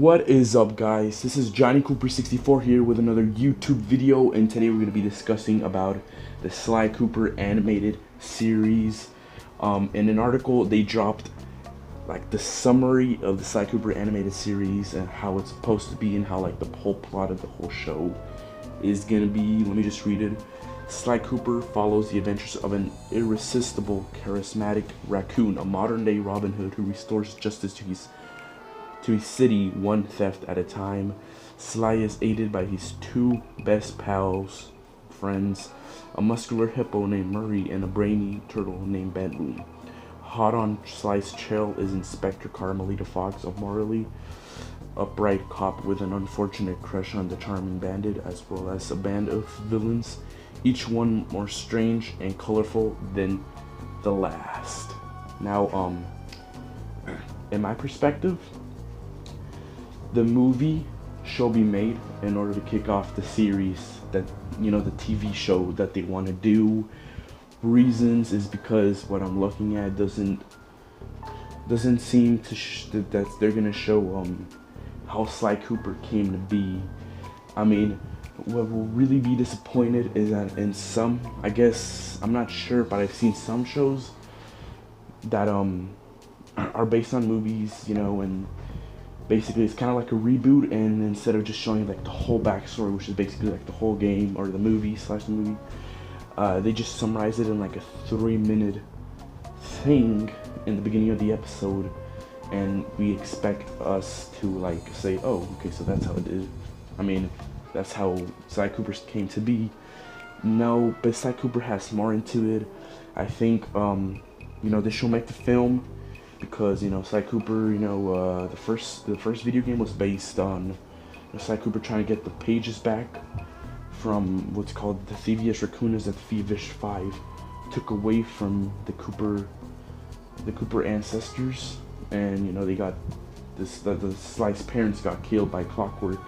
What is up, guys? This is Johnny Cooper 64 here with another YouTube video, and today we're going to be discussing about the Sly Cooper animated series. In an article they dropped like the summary of the Sly Cooper animated series and how it's supposed to be and how like the whole plot of the whole show is gonna be. Let me just read it. Sly Cooper follows the adventures of an irresistible, charismatic raccoon, a modern-day Robin Hood who restores justice to his city one theft at a time. Sly is aided by his two best friends, a muscular hippo named Murray and a brainy turtle named Bentley. Hot on Sly's trail is Inspector Carmelita Fox, a morally upright cop with an unfortunate crush on the charming bandit, as well as a band of villains, each one more strange and colorful than the last. Now, in my perspective, the movie shall be made in order to kick off the series that, the TV show that they want to do. Reasons is because what I'm looking at doesn't seem to that they're gonna show how Sly Cooper came to be. I mean, what will really be disappointed is that in some, I guess, I'm not sure, but I've seen some shows that are based on movies, and basically it's kind of like a reboot, and instead of just showing like the whole backstory, which is basically like the whole game or the movie / the movie, they just summarize it in like a 3-minute thing in the beginning of the episode, and we expect us to like say, oh, okay, so that's how it is. I mean, that's how Sly Cooper came to be. No, but Sly Cooper has more into it. I think they should make the film because Sly Cooper, the first video game was based on Sly Cooper trying to get the pages back from what's called the Thievius Raccoonus that Thievish 5 took away from the Cooper ancestors, and they got the Sly's parents got killed by Clockwork,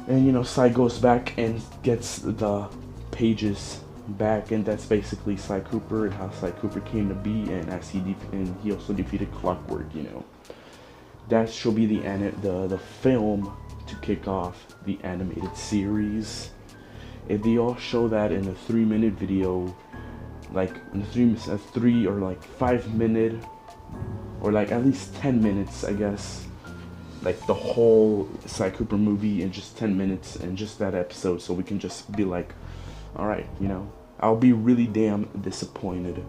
and Sly goes back and gets the pages back, and that's basically Sly Cooper and how Sly Cooper came to be, and as he also defeated Clockwork. That should be the film to kick off the animated series. If they all show that in a 3-minute video, like in a 3 or like 5-minute, or like at least 10 minutes, I guess, like the whole Sly Cooper movie in just 10 minutes and just that episode, so we can just be like, all right, I'll be really damn disappointed.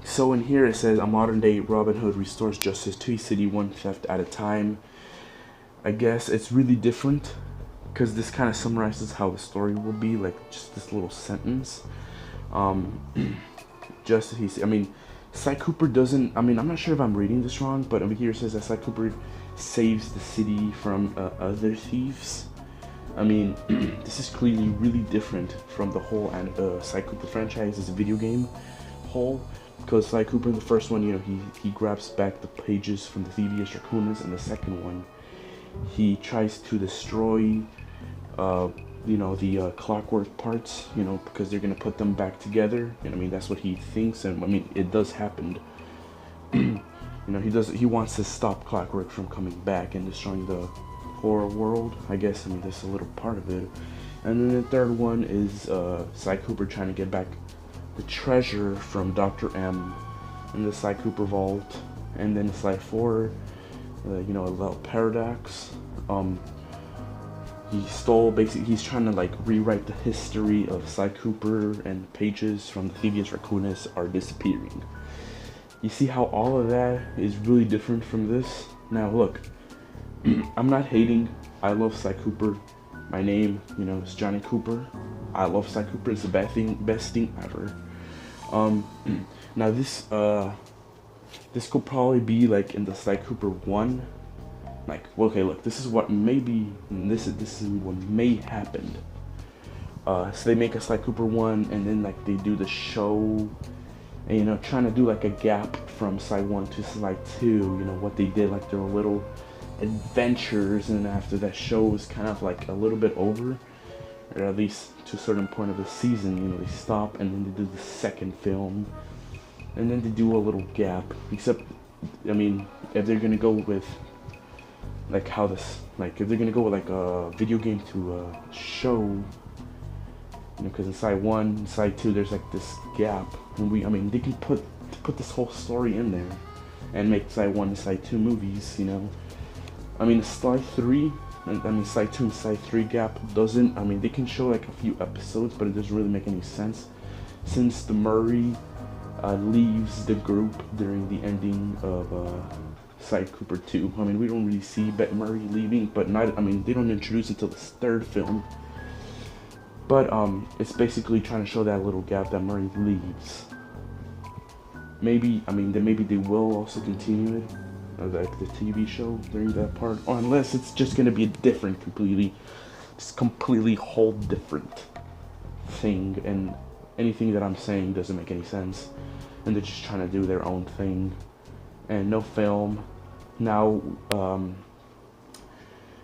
So in here it says a modern-day Robin Hood restores justice to his city one theft at a time. I guess it's really different because this kind of summarizes how the story will be, like just this little sentence. Sly Cooper doesn't, I'm not sure if I'm reading this wrong, but over here it says that Sly Cooper saves the city from other thieves. This is clearly really different from the whole Sly Cooper franchise as a video game whole, because Sly Cooper in the first one, he grabs back the pages from the Thievius Raccoonus, and the second one, he tries to destroy, the Clockwork parts, because they're gonna put them back together, and that's what he thinks, and it does happen. He wants to stop Clockwork from coming back and destroying the horror world, I guess. That's a little part of it. And then the third one is Sly Cooper trying to get back the treasure from Dr. M in the Sly Cooper vault. And then Sly 4, a little paradox. He's trying to like rewrite the history of Sly Cooper, and pages from the Thievius Raccoonus are disappearing. You see how all of that is really different from this? Now look, I'm not hating. I love Sly Cooper. My name, is Johnny Cooper. I love Sly Cooper. It's the best thing ever. Now this could probably be like in the Sly Cooper 1. Like, okay, look, this is what maybe, this is what may happen. So they make a Sly Cooper 1, and then like they do the show, and trying to do like a gap from Sly 1 to Sly 2. What they did, like their little adventures, and after that show was kind of like a little bit over, or at least to a certain point of the season, they stop, and then they do the second film, and then they do a little gap. Except I mean, if they're gonna go with like how this, like if they're gonna go with like a video game to a show, you know, because in side 1 and side 2 there's like this gap, and I mean, they can put this whole story in there and make side 1 and side 2 movies, you know. I mean, side 3, I mean side 2 and side 3 gap doesn't, I mean, they can show like a few episodes, but it doesn't really make any sense since the Murray leaves the group during the ending of Sly Cooper 2. I mean, we don't really see Bet Murray leaving, but not, I mean, they don't introduce it until the 3rd film. But it's basically trying to show that little gap that Murray leaves. Maybe, I mean, then maybe they will also continue it, like the TV show during that part, or unless it's just gonna be a different, completely whole different thing, and anything that I'm saying doesn't make any sense, and they're just trying to do their own thing, and no film. Now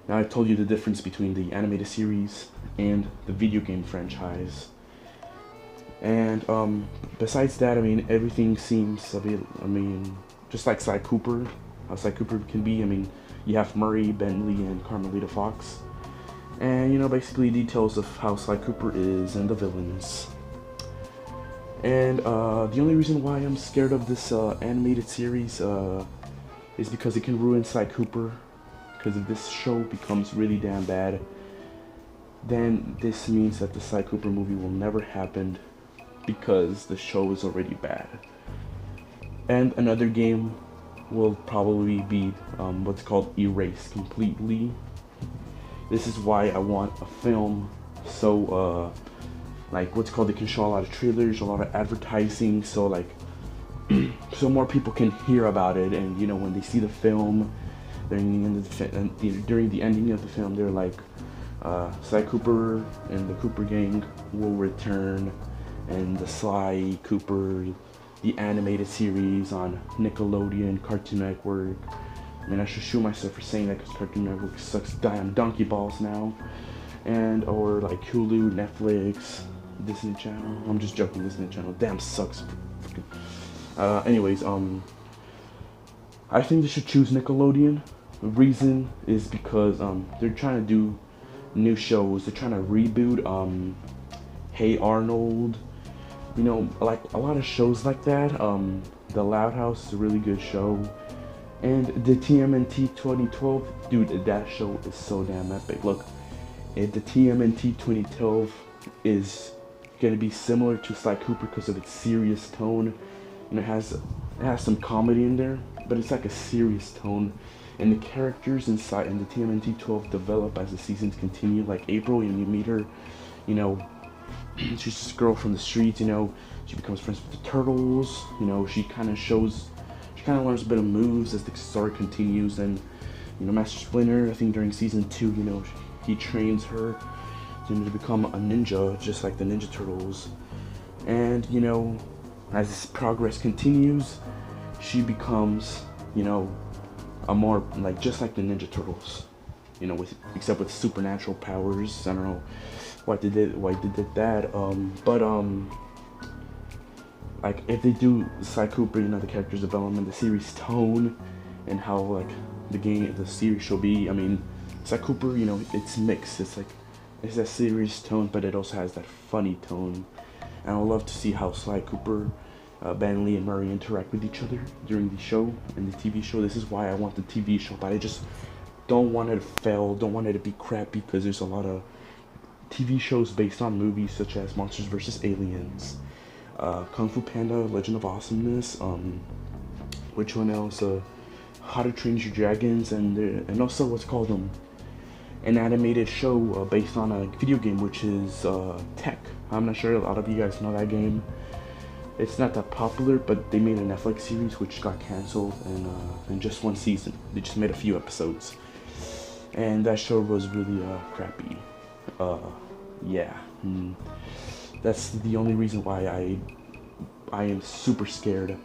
I told you the difference between the animated series and the video game franchise. And besides that, I mean, everything seems a bit, I mean, just like Sly Cooper, how Sly Cooper can be. I mean, you have Murray, Bentley, and Carmelita Fox. And, you know, basically details of how Sly Cooper is and the villains. And the only reason why I'm scared of this animated series is because it can ruin Sly Cooper. Because if this show becomes really damn bad, then this means that the Sly Cooper movie will never happen, because the show is already bad. And another game will probably be what's called Erased completely. This is why I want a film, so like what's called, they can show a lot of trailers, a lot of advertising, so like so more people can hear about it, and you know, when they see the film during the ending of the film, they're like, Sly Cooper and the Cooper Gang will return, and the Sly Cooper, the animated series on Nickelodeon, Cartoon Network. I mean, I should shoot myself for saying that, because Cartoon Network sucks damn donkey balls now. And, or like Hulu, Netflix, Disney Channel. I'm just joking, Disney Channel damn sucks. Anyways, I think they should choose Nickelodeon. The reason is because they're trying to do new shows. They're trying to reboot Hey Arnold. You know, like a lot of shows like that. The Loud House is a really good show, and the TMNT 2012, dude, that show is so damn epic. Look, the TMNT 2012 is gonna be similar to Sly Cooper because of its serious tone, and it has some comedy in there, but it's like a serious tone, and the characters inside in the TMNT 12 develop as the seasons continue. Like April, and you meet her, you know, she's just a girl from the streets, you know, she becomes friends with the turtles, you know, she kind of learns a bit of moves as the story continues, and, you know, Master Splinter, I think during season 2, you know, he trains her to become a ninja, just like the Ninja Turtles, and, you know, as this progress continues, she becomes, you know, a more, like, just like the Ninja Turtles, you know, except with supernatural powers. I don't know why they did that, like, if they do Sly Cooper, you know, the character's development, the series tone, and how, like, the series should be. I mean, Sly Cooper, you know, it's mixed. It's like, it's that serious tone, but it also has that funny tone. And I would love to see how Sly Cooper, Bentley, and Murray interact with each other during the show and the TV show. This is why I want the TV show, but I just don't want it to fail, don't want it to be crappy, because there's a lot of TV shows based on movies such as Monsters vs. Aliens, Kung Fu Panda, Legend of Awesomeness, which one else, How to Train Your Dragons, and also what's called an animated show based on a video game, which is Tech. I'm not sure a lot of you guys know that game. It's not that popular, but they made a Netflix series which got canceled in just one season. They just made a few episodes, and that show was really crappy. Yeah, that's the only reason why I am super scared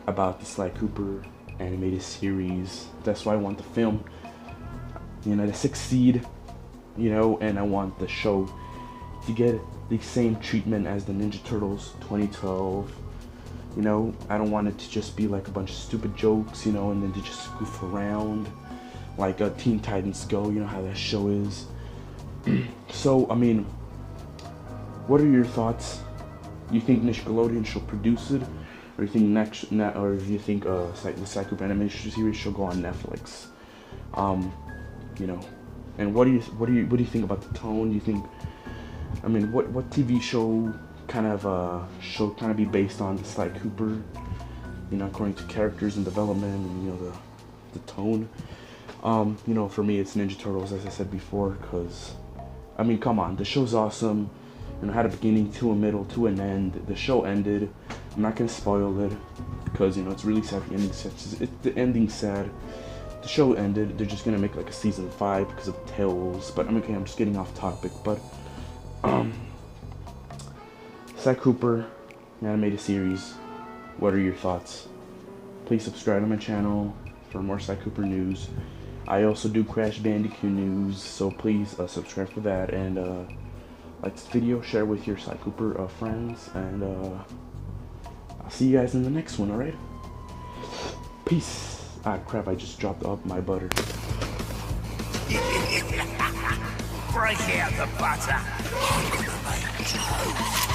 about the Sly Cooper animated series. That's why I want the film, you know, to succeed, you know, and I want the show to get the same treatment as the Ninja Turtles 2012, You know, I don't want it to just be like a bunch of stupid jokes, you know, and then to just goof around like Teen Titans Go, you know how that show is. So, I mean, what are your thoughts? You think Nickelodeon should produce it, or you think the Sly Cooper animation series should go on Netflix? You know, and what do you think about the tone? Do you think, I mean, what TV show should kind of be based on the Sly Cooper? You know, according to characters and development, and you know the tone. You know, for me, it's Ninja Turtles, as I said before, because I mean, come on, the show's awesome. You know, had a beginning to a middle to an end. The show ended. I'm not gonna spoil it because, you know, it's really sad. The ending's sad. The show ended. They're just gonna make like a season 5 because of Tails. But I mean, okay, I'm just getting off topic. But Sly Cooper animated series. What are your thoughts? Please subscribe to my channel for more Sly Cooper news. I also do Crash Bandicoot news, so please subscribe for that, and like this video, share with your Sly Cooper friends, and I'll see you guys in the next one, alright? Peace. Ah, crap, I just dropped up my butter. Break out the butter. I'm gonna make toast.